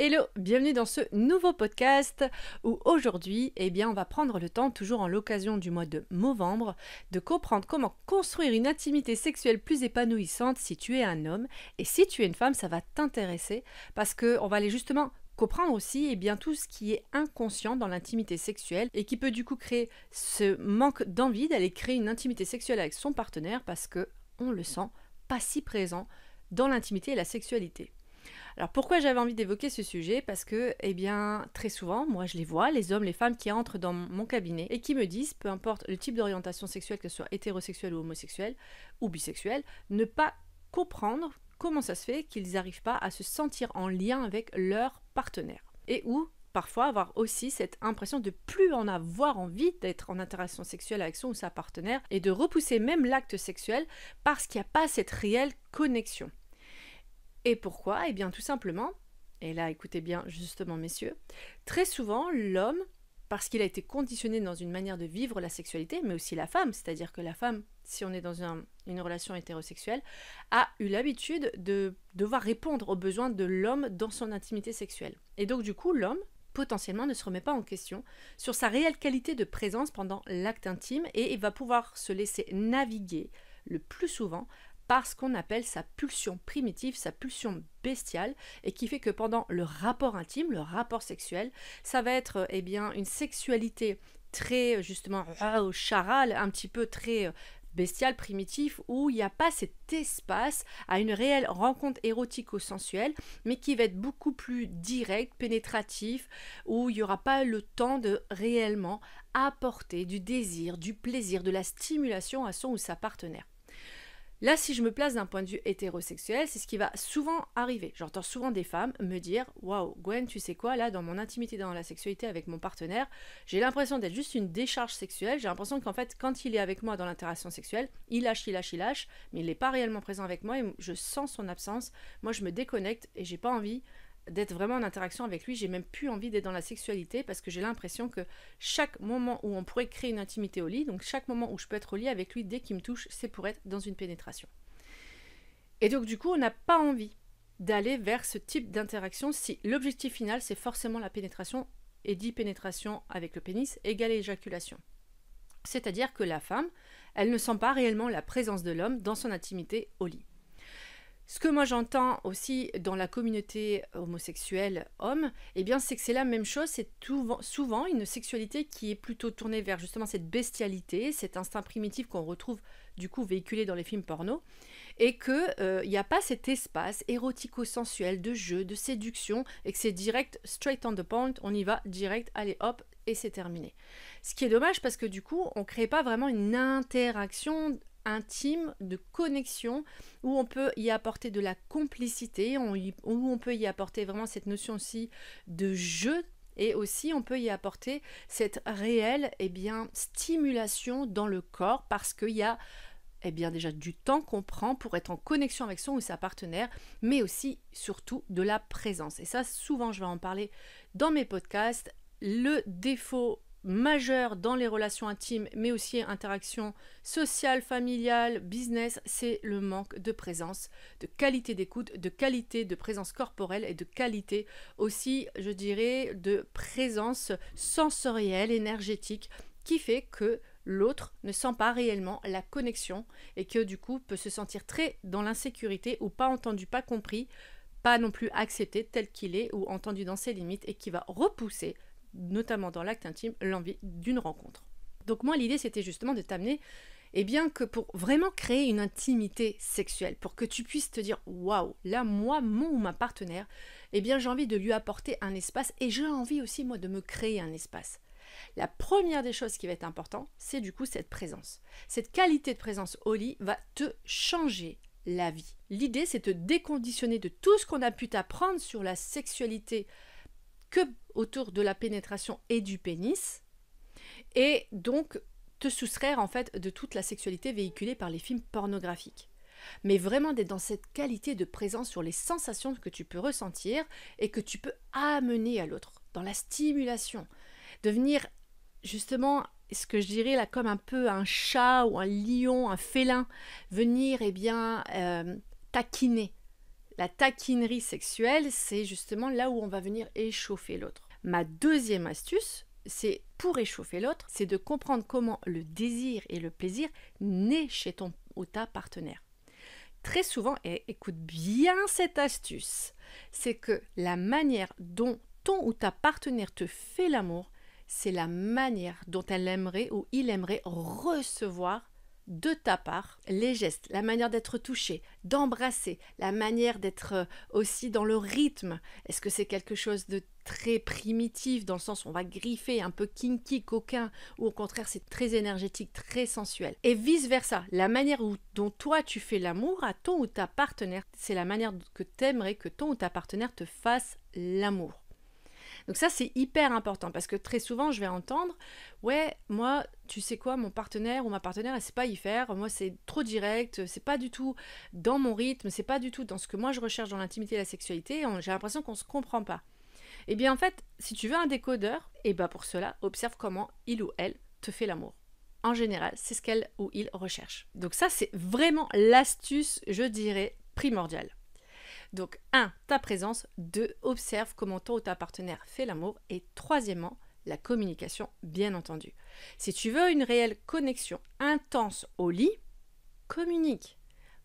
Hello, bienvenue dans ce nouveau podcast où aujourd'hui, on va prendre le temps, toujours en l'occasion du mois de novembre, de comprendre comment construire une intimité sexuelle plus épanouissante si tu es un homme. Et si tu es une femme, ça va t'intéresser parce qu'on va aller justement comprendre aussi tout ce qui est inconscient dans l'intimité sexuelle et qui peut du coup créer ce manque d'envie d'aller créer une intimité sexuelle avec son partenaire parce que on le sent pas si présent dans l'intimité et la sexualité. Alors pourquoi j'avais envie d'évoquer ce sujet? Parce que, très souvent, moi je les vois, les hommes, les femmes qui entrent dans mon cabinet et qui me disent, peu importe le type d'orientation sexuelle, que ce soit hétérosexuel ou homosexuel ou bisexuel, ne pas comprendre comment ça se fait qu'ils n'arrivent pas à se sentir en lien avec leur partenaire. Et ou parfois avoir aussi cette impression de plus en avoir envie d'être en interaction sexuelle avec son ou sa partenaire et de repousser même l'acte sexuel parce qu'il n'y a pas cette réelle connexion. Et pourquoi? Tout simplement, et là écoutez bien justement messieurs, très souvent l'homme, parce qu'il a été conditionné dans une manière de vivre la sexualité, mais aussi la femme, c'est-à-dire que la femme, si on est dans une relation hétérosexuelle, a eu l'habitude de devoir répondre aux besoins de l'homme dans son intimité sexuelle. Et donc du coup l'homme, potentiellement ne se remet pas en question sur sa réelle qualité de présence pendant l'acte intime et il va pouvoir se laisser naviguer le plus souvent par ce qu'on appelle sa pulsion primitive, sa pulsion bestiale, et qui fait que pendant le rapport intime, le rapport sexuel, ça va être une sexualité très justement au charal, un petit peu très bestial, primitif, où il n'y a pas cet espace à une réelle rencontre érotico-sensuelle, mais qui va être beaucoup plus direct, pénétratif, où il n'y aura pas le temps de réellement apporter du désir, du plaisir, de la stimulation à son ou sa partenaire. Là, si je me place d'un point de vue hétérosexuel, c'est ce qui va souvent arriver. J'entends souvent des femmes me dire « Waouh, Gwen, tu sais quoi, là, dans mon intimité, dans la sexualité avec mon partenaire, j'ai l'impression d'être juste une décharge sexuelle. J'ai l'impression qu'en fait, quand il est avec moi dans l'interaction sexuelle, il lâche, mais il n'est pas réellement présent avec moi et je sens son absence. Moi, je me déconnecte et j'ai pas envie d'être vraiment en interaction avec lui, j'ai même plus envie d'être dans la sexualité parce que j'ai l'impression que chaque moment où on pourrait créer une intimité au lit, donc chaque moment où je peux être au lit avec lui dès qu'il me touche, c'est pour être dans une pénétration. Et donc du coup, on n'a pas envie d'aller vers ce type d'interaction si l'objectif final c'est forcément la pénétration et dit pénétration avec le pénis égale éjaculation. C'est-à-dire que la femme, elle ne sent pas réellement la présence de l'homme dans son intimité au lit. Ce que moi j'entends aussi dans la communauté homosexuelle homme, c'est que c'est la même chose, c'est souvent une sexualité qui est plutôt tournée vers justement cette bestialité, cet instinct primitif qu'on retrouve du coup véhiculé dans les films porno, et qu'il n'y a pas cet espace érotico-sensuel de jeu, de séduction, et que c'est direct, straight on the point, on y va direct, allez hop, et c'est terminé. Ce qui est dommage parce que du coup, on ne crée pas vraiment une interaction intime, de connexion, où on peut y apporter de la complicité, où on peut y apporter vraiment cette notion aussi de jeu, et aussi on peut y apporter cette réelle stimulation dans le corps, parce qu'il y a déjà du temps qu'on prend pour être en connexion avec son ou sa partenaire, mais aussi surtout de la présence. Et ça, souvent je vais en parler dans mes podcasts. Le défaut majeur dans les relations intimes, mais aussi interactions sociales, familiales, business, c'est le manque de présence, de qualité d'écoute, de qualité de présence corporelle et de qualité aussi, je dirais, de présence sensorielle, énergétique, qui fait que l'autre ne sent pas réellement la connexion et que du coup peut se sentir très dans l'insécurité ou pas entendu, pas compris, pas non plus accepté tel qu'il est ou entendu dans ses limites et qui va repousser notamment dans l'acte intime, l'envie d'une rencontre. Donc moi, l'idée, c'était justement de t'amener, que pour vraiment créer une intimité sexuelle, pour que tu puisses te dire, waouh, là, moi, mon ou ma partenaire, j'ai envie de lui apporter un espace et j'ai envie aussi, moi, de me créer un espace. La première des choses qui va être importante, c'est du coup cette présence. Cette qualité de présence au lit va te changer la vie. L'idée, c'est de te déconditionner de tout ce qu'on a pu t'apprendre sur la sexualité que autour de la pénétration et du pénis, et donc te soustraire en fait de toute la sexualité véhiculée par les films pornographiques. Mais vraiment d'être dans cette qualité de présence sur les sensations que tu peux ressentir et que tu peux amener à l'autre, dans la stimulation, devenir justement ce que je dirais là comme un peu un chat ou un lion, un félin, venir taquiner La taquinerie sexuelle, c'est justement là où on va venir échauffer l'autre. Ma deuxième astuce, c'est pour échauffer l'autre, c'est de comprendre comment le désir et le plaisir naît chez ton ou ta partenaire. Très souvent, et écoute bien cette astuce, c'est que la manière dont ton ou ta partenaire te fait l'amour, c'est la manière dont elle aimerait ou il aimerait recevoir de ta part les gestes, la manière d'être touché, d'embrasser, la manière d'être aussi dans le rythme. Est-ce que c'est quelque chose de très primitif dans le sens où on va griffer, un peu kinky, coquin, ou au contraire c'est très énergétique, très sensuel. Et vice versa, la manière dont toi tu fais l'amour à ton ou ta partenaire, c'est la manière que tu aimerais que ton ou ta partenaire te fasse l'amour. Donc ça, c'est hyper important parce que très souvent, je vais entendre « Ouais, moi, tu sais quoi, mon partenaire ou ma partenaire, elle sait pas y faire. Moi, c'est trop direct, c'est pas du tout dans mon rythme, c'est pas du tout dans ce que moi je recherche dans l'intimité et la sexualité. J'ai l'impression qu'on se comprend pas. » Eh bien, en fait, si tu veux un décodeur, et ben pour cela, observe comment il ou elle te fait l'amour. En général, c'est ce qu'elle ou il recherche. Donc ça, c'est vraiment l'astuce, je dirais, primordiale. Donc 1, ta présence, 2, observe comment ton ou ta partenaire fait l'amour et troisièmement, la communication, bien entendu. Si tu veux une réelle connexion intense au lit, communique.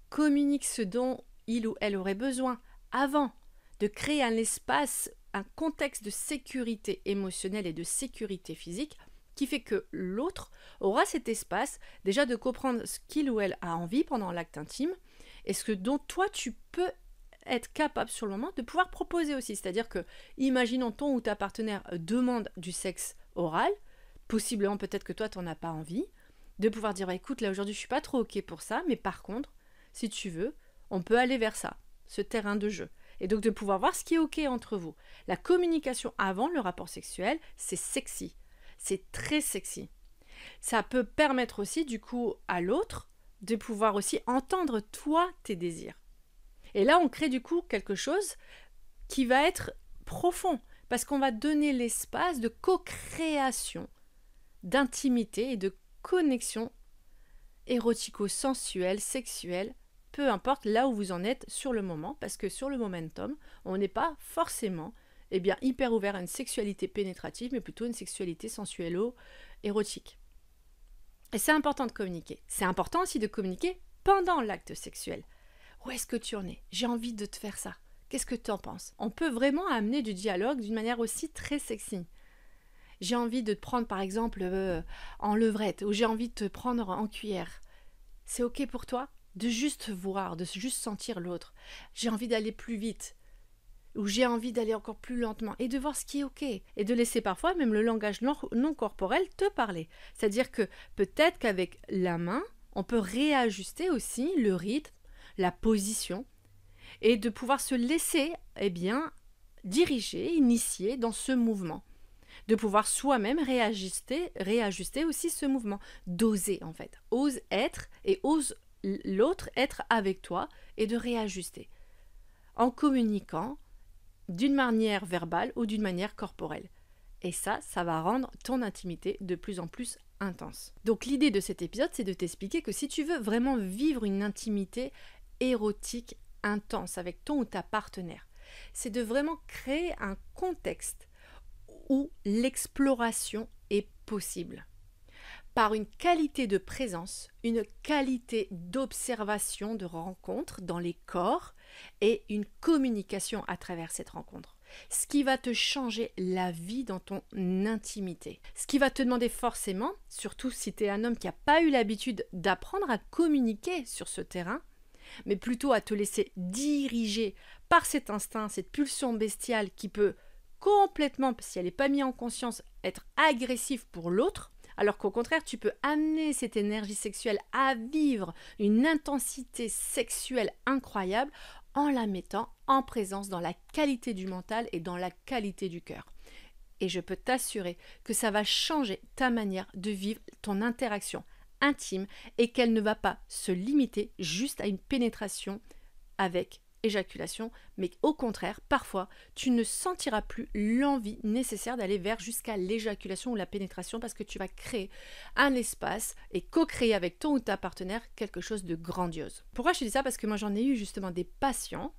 Communique ce dont il ou elle aurait besoin avant de créer un espace, un contexte de sécurité émotionnelle et de sécurité physique qui fait que l'autre aura cet espace déjà de comprendre ce qu'il ou elle a envie pendant l'acte intime et ce dont toi tu peux être capable sur le moment de pouvoir proposer aussi. C'est-à-dire que, imaginons ton ou ta partenaire demande du sexe oral, possiblement peut-être que toi, tu n'en as pas envie, de pouvoir dire, bah, écoute, là aujourd'hui, je suis pas trop OK pour ça, mais par contre, si tu veux, on peut aller vers ça, ce terrain de jeu. Et donc de pouvoir voir ce qui est OK entre vous. La communication avant le rapport sexuel, c'est sexy. C'est très sexy. Ça peut permettre aussi, du coup, à l'autre de pouvoir aussi entendre, toi, tes désirs. Et là, on crée du coup quelque chose qui va être profond, parce qu'on va donner l'espace de co-création, d'intimité et de connexion érotico-sensuelle, sexuelle, peu importe là où vous en êtes sur le moment, parce que sur le momentum, on n'est pas forcément hyper ouvert à une sexualité pénétrative, mais plutôt une sexualité sensuello-érotique. Et c'est important de communiquer. C'est important aussi de communiquer pendant l'acte sexuel. Où est-ce que tu en es? J'ai envie de te faire ça. Qu'est-ce que tu en penses? On peut vraiment amener du dialogue d'une manière aussi très sexy. J'ai envie de te prendre par exemple en levrette ou j'ai envie de te prendre en cuillère. C'est OK pour toi de juste voir, de juste sentir l'autre. J'ai envie d'aller plus vite ou j'ai envie d'aller encore plus lentement et de voir ce qui est OK et de laisser parfois même le langage non corporel te parler. C'est-à-dire que peut-être qu'avec la main, on peut réajuster aussi le rythme, la position, et de pouvoir se laisser diriger, initier dans ce mouvement. De pouvoir soi-même réajuster aussi ce mouvement. D'oser en fait. Ose être et ose l'autre être avec toi et de réajuster. En communiquant d'une manière verbale ou d'une manière corporelle. Et ça va rendre ton intimité de plus en plus intense. Donc l'idée de cet épisode, c'est de t'expliquer que si tu veux vraiment vivre une intimité érotique intense avec ton ou ta partenaire, c'est de vraiment créer un contexte où l'exploration est possible. Par une qualité de présence, une qualité d'observation, de rencontre dans les corps et une communication à travers cette rencontre. Ce qui va te changer la vie dans ton intimité. Ce qui va te demander forcément, surtout si tu es un homme qui n'a pas eu l'habitude d'apprendre à communiquer sur ce terrain, mais plutôt à te laisser diriger par cet instinct, cette pulsion bestiale qui peut complètement, si elle n'est pas mise en conscience, être agressive pour l'autre, alors qu'au contraire, tu peux amener cette énergie sexuelle à vivre une intensité sexuelle incroyable en la mettant en présence dans la qualité du mental et dans la qualité du cœur. Et je peux t'assurer que ça va changer ta manière de vivre ton interaction intime et qu'elle ne va pas se limiter juste à une pénétration avec éjaculation, mais au contraire, parfois, tu ne sentiras plus l'envie nécessaire d'aller vers jusqu'à l'éjaculation ou la pénétration parce que tu vas créer un espace et co-créer avec ton ou ta partenaire quelque chose de grandiose. Pourquoi je te dis ça? Parce que moi, j'en ai eu justement des patients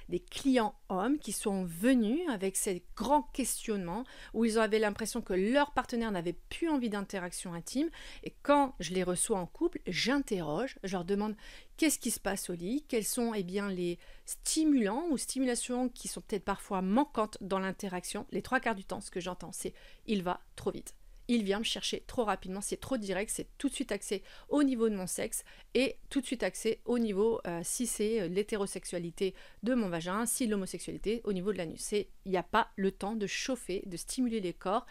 des clients hommes qui sont venus avec ces grands questionnements où ils avaient l'impression que leur partenaire n'avait plus envie d'interaction intime. Et quand je les reçois en couple, j'interroge, je leur demande qu'est-ce qui se passe au lit, quels sont les stimulants ou stimulations qui sont peut-être parfois manquantes dans l'interaction. Les 3/4 du temps, ce que j'entends, c'est « il va trop vite ». Il vient me chercher trop rapidement, c'est trop direct, c'est tout de suite axé au niveau de mon sexe et tout de suite axé au niveau, si c'est l'hétérosexualité de mon vagin, si l'homosexualité au niveau de l'anus. Il n'y a pas le temps de chauffer, de stimuler les corps,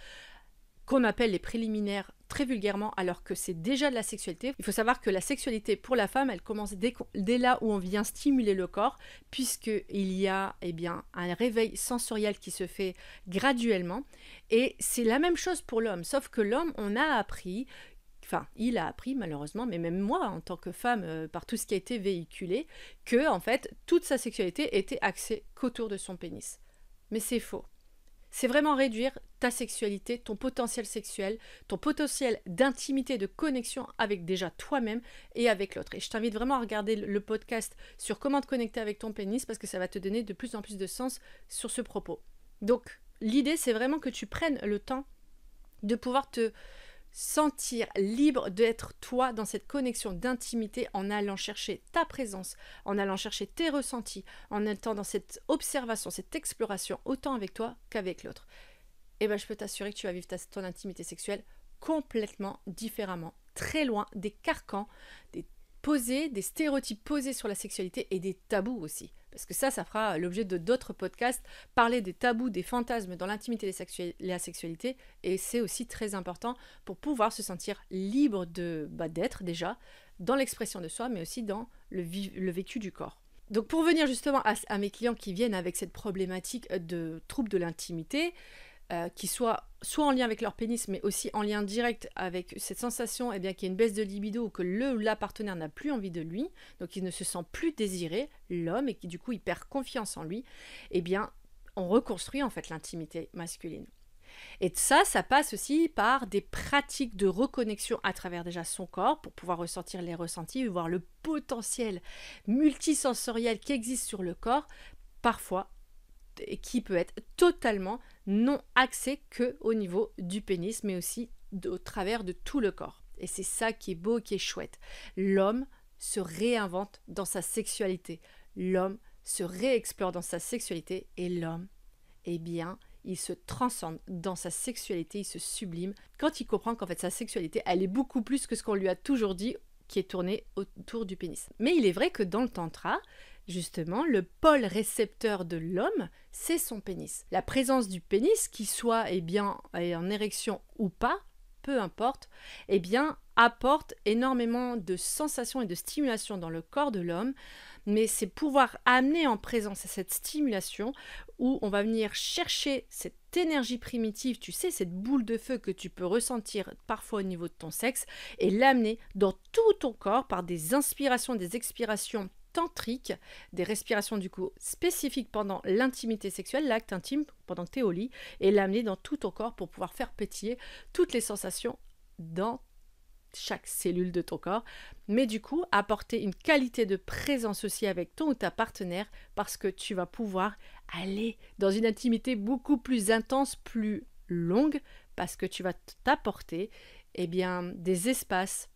qu'on appelle les préliminaires très vulgairement, alors que c'est déjà de la sexualité. Il faut savoir que la sexualité pour la femme, elle commence dès là où on vient stimuler le corps, puisqu'il y a un réveil sensoriel qui se fait graduellement. Et c'est la même chose pour l'homme, sauf que l'homme, il a appris malheureusement, mais même moi en tant que femme, par tout ce qui a été véhiculé, que en fait toute sa sexualité était axée qu'autour de son pénis. Mais c'est faux. C'est vraiment réduire ta sexualité, ton potentiel sexuel, ton potentiel d'intimité, de connexion avec déjà toi-même et avec l'autre. Et je t'invite vraiment à regarder le podcast sur comment te connecter avec ton pénis parce que ça va te donner de plus en plus de sens sur ce propos. Donc, l'idée, c'est vraiment que tu prennes le temps de pouvoir te sentir libre d'être toi dans cette connexion d'intimité en allant chercher ta présence, en allant chercher tes ressentis, en étant dans cette observation, cette exploration autant avec toi qu'avec l'autre. Et je peux t'assurer que tu vas vivre ton intimité sexuelle complètement différemment, très loin des carcans, des stéréotypes posés sur la sexualité et des tabous aussi. Parce que ça fera l'objet de d'autres podcasts, parler des tabous, des fantasmes dans l'intimité et la sexualité, et c'est aussi très important pour pouvoir se sentir libre d'être déjà dans l'expression de soi, mais aussi dans le vécu du corps. Donc pour venir justement à mes clients qui viennent avec cette problématique de troubles de l'intimité, qui soit en lien avec leur pénis, mais aussi en lien direct avec cette sensation qu'il y a une baisse de libido ou que le ou la partenaire n'a plus envie de lui, donc il ne se sent plus désiré, l'homme, et qui du coup il perd confiance en lui, on reconstruit en fait l'intimité masculine. Et ça passe aussi par des pratiques de reconnexion à travers déjà son corps pour pouvoir ressentir les ressentis, voir le potentiel multisensoriel qui existe sur le corps, parfois, et qui peut être totalement non axé que au niveau du pénis, mais aussi au travers de tout le corps. Et c'est ça qui est beau, qui est chouette. L'homme se réinvente dans sa sexualité. L'homme se réexplore dans sa sexualité et l'homme, il se transcende dans sa sexualité, il se sublime quand il comprend qu'en fait sa sexualité, elle est beaucoup plus que ce qu'on lui a toujours dit qui est tourné autour du pénis. Mais il est vrai que dans le tantra, justement, le pôle récepteur de l'homme, c'est son pénis. La présence du pénis, qu'il soit en érection ou pas, peu importe, apporte énormément de sensations et de stimulation dans le corps de l'homme, mais c'est pouvoir amener en présence à cette stimulation où on va venir chercher cette énergie primitive, tu sais, cette boule de feu que tu peux ressentir parfois au niveau de ton sexe et l'amener dans tout ton corps par des inspirations, des expirations tantriques, des respirations du coup spécifiques pendant l'intimité sexuelle, l'acte intime, pendant que tu es au lit, et l'amener dans tout ton corps pour pouvoir faire pétiller toutes les sensations dans chaque cellule de ton corps, mais du coup apporter une qualité de présence aussi avec ton ou ta partenaire parce que tu vas pouvoir aller dans une intimité beaucoup plus intense, plus longue, parce que tu vas t'apporter des espaces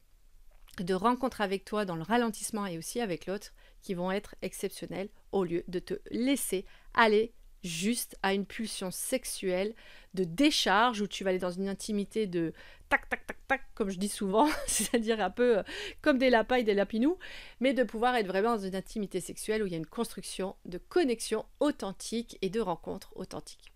de rencontre avec toi dans le ralentissement et aussi avec l'autre qui vont être exceptionnels au lieu de te laisser aller juste à une pulsion sexuelle de décharge où tu vas aller dans une intimité de tac tac tac tac comme je dis souvent, c'est-à-dire un peu comme des lapins et des lapinous, mais de pouvoir être vraiment dans une intimité sexuelle où il y a une construction de connexion authentique et de rencontre authentique.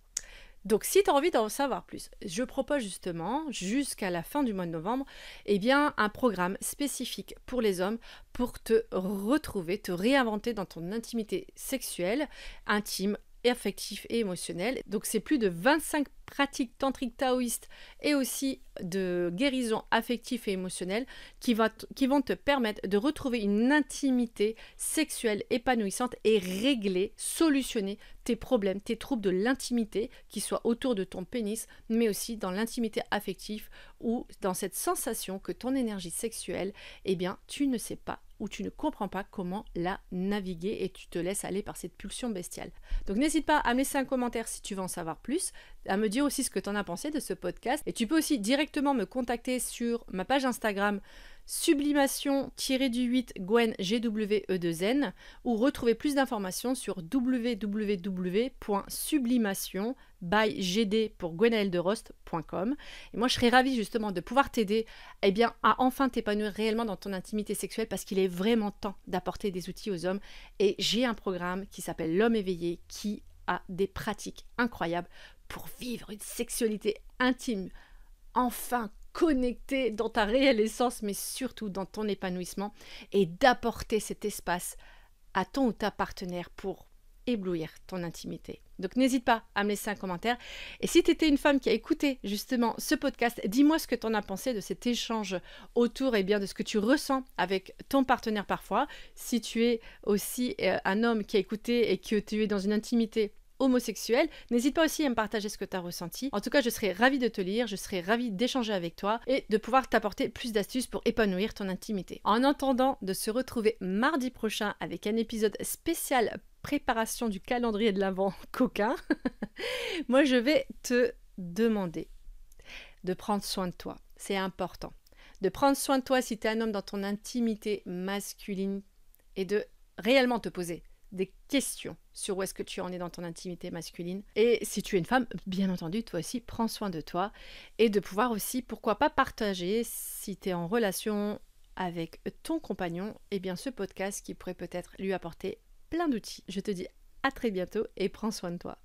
Donc si tu as envie d'en savoir plus, je propose justement jusqu'à la fin du mois de novembre un programme spécifique pour les hommes pour te retrouver, te réinventer dans ton intimité sexuelle, intime, affectif et émotionnel. Donc c'est plus de 25 pratiques tantriques taoïstes et aussi de guérison affective et émotionnelle qui vont te permettre de retrouver une intimité sexuelle épanouissante et régler, solutionner tes problèmes, tes troubles de l'intimité qui soient autour de ton pénis, mais aussi dans l'intimité affective ou dans cette sensation que ton énergie sexuelle, tu ne sais pas où tu ne comprends pas comment la naviguer et tu te laisses aller par cette pulsion bestiale. Donc n'hésite pas à me laisser un commentaire si tu veux en savoir plus, à me dire aussi ce que tu en as pensé de ce podcast. Et tu peux aussi directement me contacter sur ma page Instagram sublimation-8 Gwen GWE2N ou retrouver plus d'informations sur www.sublimation by GD pour gwenaelderost.com. Et moi je serais ravie justement de pouvoir t'aider à enfin t'épanouir réellement dans ton intimité sexuelle, parce qu'il est vraiment temps d'apporter des outils aux hommes. Et j'ai un programme qui s'appelle L'Homme éveillé qui a des pratiques incroyables pour vivre une sexualité intime, enfin connectée dans ta réelle essence, mais surtout dans ton épanouissement, et d'apporter cet espace à ton ou ta partenaire pour éblouir ton intimité. Donc n'hésite pas à me laisser un commentaire. Et si tu étais une femme qui a écouté justement ce podcast, dis-moi ce que tu en as pensé de cet échange autour de ce que tu ressens avec ton partenaire parfois. Si tu es aussi un homme qui a écouté et que tu es dans une intimité homosexuel, n'hésite pas aussi à me partager ce que tu as ressenti. En tout cas, je serais ravie de te lire, je serais ravie d'échanger avec toi et de pouvoir t'apporter plus d'astuces pour épanouir ton intimité. En attendant de se retrouver mardi prochain avec un épisode spécial préparation du calendrier de l'Avent coquin, moi je vais te demander de prendre soin de toi. C'est important. De prendre soin de toi si tu es un homme dans ton intimité masculine et de réellement te poser des questions sur où est-ce que tu en es dans ton intimité masculine. Et si tu es une femme, bien entendu, toi aussi, prends soin de toi et de pouvoir aussi, pourquoi pas, partager, si tu es en relation avec ton compagnon, ce podcast qui pourrait peut-être lui apporter plein d'outils. Je te dis à très bientôt et prends soin de toi.